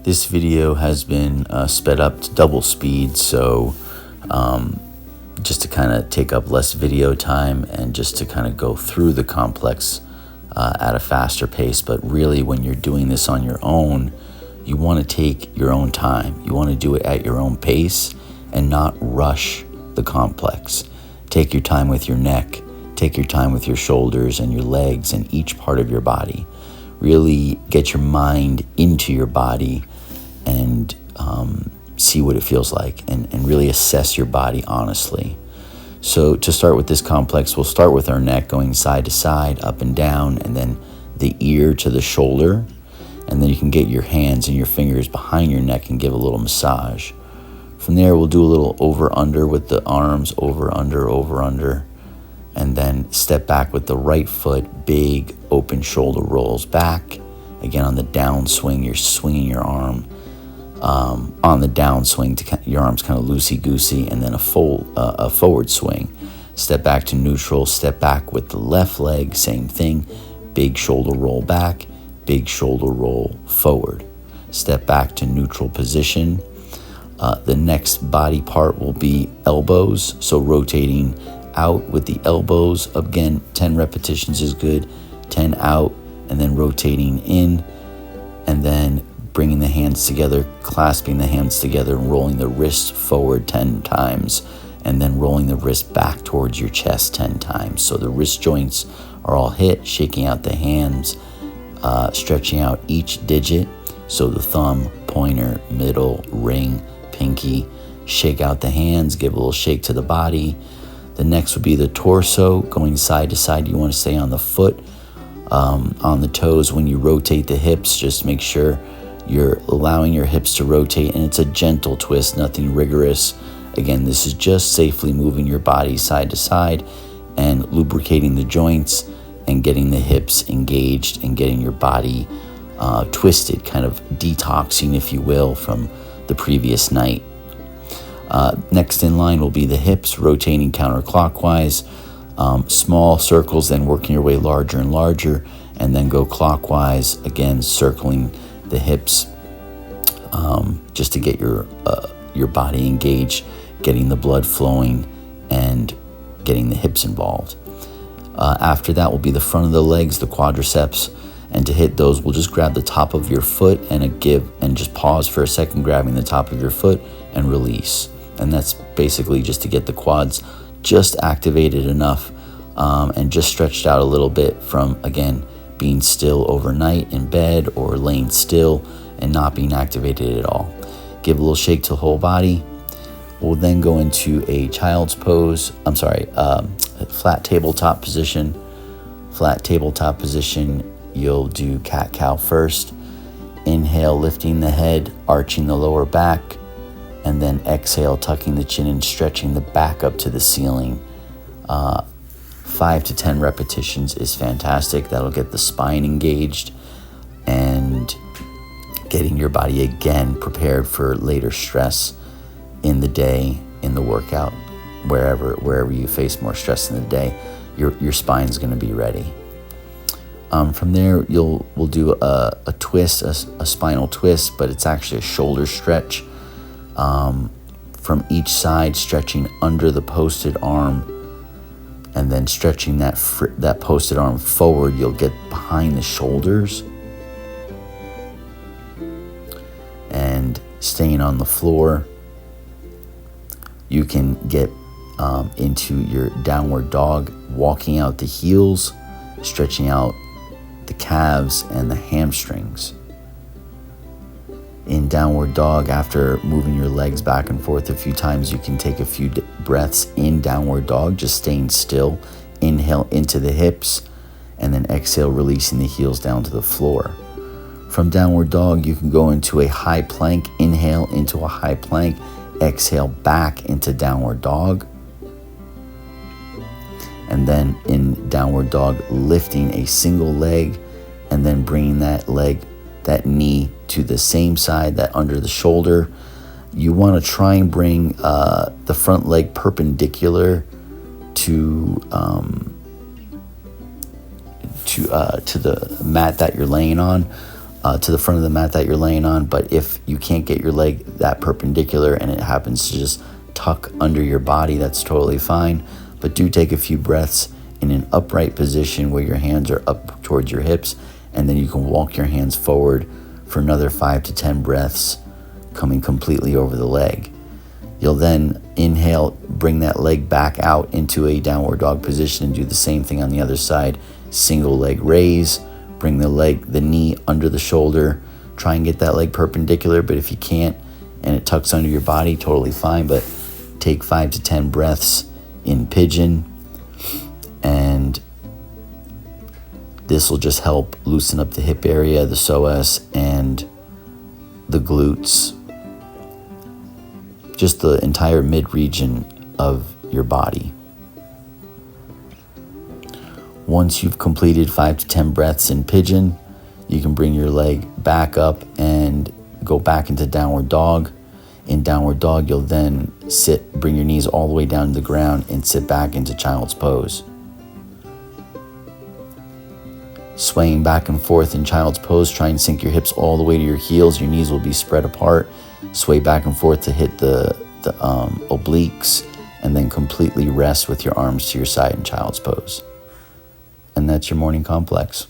This video has been sped up to double speed, so just to kind of take up less video time and just to kind of go through the complex at a faster pace. But really, when you're doing this on your own, you want to take your own time. You want to do it at your own pace and not rush the complex. Take your time with your neck, take your time with your shoulders and your legs and each part of your body. Really get your mind into your body and see what it feels like, and really assess your body honestly. So to start with this complex, we'll start with our neck going side to side, up and down, and then the ear to the shoulder. And then you can get your hands and your fingers behind your neck and give a little massage. From there, we'll do a little over-under with the arms, over-under, over-under. And then step back with the right foot, big open shoulder rolls back. Again, on the downswing, you're swinging your arm. On the downswing, your arms kind of loosey-goosey, and then a forward swing. Step back to neutral, step back with the left leg, same thing. Big shoulder roll back, big shoulder roll forward. Step back to neutral position. The next body part will be elbows, so rotating out with the elbows. Again, 10 repetitions is good, 10 out, and then rotating in, and then bringing the hands together, clasping the hands together, and rolling the wrist forward 10 times, and then rolling the wrist back towards your chest 10 times. So the wrist joints are all hit, shaking out the hands, stretching out each digit. So the thumb, pointer, middle, ring, pinky. Shake out the hands, give a little shake to the body. The next would be the torso, going side to side. You want to stay on the foot, on the toes. When you rotate the hips, just make sure you're allowing your hips to rotate, and it's a gentle twist, nothing rigorous. Again, this is just safely moving your body side to side and lubricating the joints and getting the hips engaged and getting your body twisted, kind of detoxing, if you will, from the previous night. Next in line will be the hips, rotating counterclockwise, small circles, then working your way larger and larger, and then go clockwise, again circling the hips, just to get your body engaged, getting the blood flowing, and getting the hips involved. After that will be the front of the legs, the quadriceps, and to hit those, we'll just grab the top of your foot and just pause for a second, grabbing the top of your foot and release. And that's basically just to get the quads just activated enough and just stretched out a little bit from, again, being still overnight in bed or laying still and not being activated at all. Give a little shake to the whole body. We'll then go into a child's pose. Flat tabletop position. Flat tabletop position, you'll do cat-cow first. Inhale, lifting the head, arching the lower back, and then exhale, tucking the chin and stretching the back up to the ceiling. 5 to 10 repetitions is fantastic. That'll get the spine engaged and getting your body again prepared for later stress in the day, in the workout, wherever you face more stress in the day, your spine's going to be ready. From there, we'll do a twist, a spinal twist, but it's actually a shoulder stretch from each side, stretching under the posted arm, and then stretching that posted arm forward. You'll get behind the shoulders and staying on the floor. You can get into your downward dog, walking out the heels, stretching out the calves and the hamstrings. In downward dog, after moving your legs back and forth a few times, you can take a few breaths in downward dog, just staying still. Inhale into the hips, and then exhale, releasing the heels down to the floor. From downward dog, you can go into a high plank. Inhale into a high plank, exhale back into downward dog. And then in downward dog, lifting a single leg and then bringing that knee to the same side, that under the shoulder. You want to try and bring the front leg perpendicular to to the mat that you're laying on, to the front of the mat that you're laying on. But if you can't get your leg that perpendicular and it happens to just tuck under your body, that's totally fine. But do take a few breaths in an upright position where your hands are up towards your hips, and then you can walk your hands forward for another 5 to 10 breaths, coming completely over the leg. You'll then inhale, bring that leg back out into a downward dog position, and do the same thing on the other side. Single leg raise, bring the knee under the shoulder, try and get that leg perpendicular, but if you can't and it tucks under your body, totally fine. But take 5 to 10 breaths in pigeon, and this will just help loosen up the hip area, the psoas, and the glutes, just the entire mid region of your body. Once you've completed 5 to 10 breaths in pigeon, you can bring your leg back up and go back into downward dog. In downward dog, you'll then bring your knees all the way down to the ground and sit back into child's pose. Swaying back and forth in child's pose, try and sink your hips all the way to your heels. Your knees will be spread apart. Sway back and forth to hit the obliques, and then completely rest with your arms to your side in child's pose. And that's your morning complex.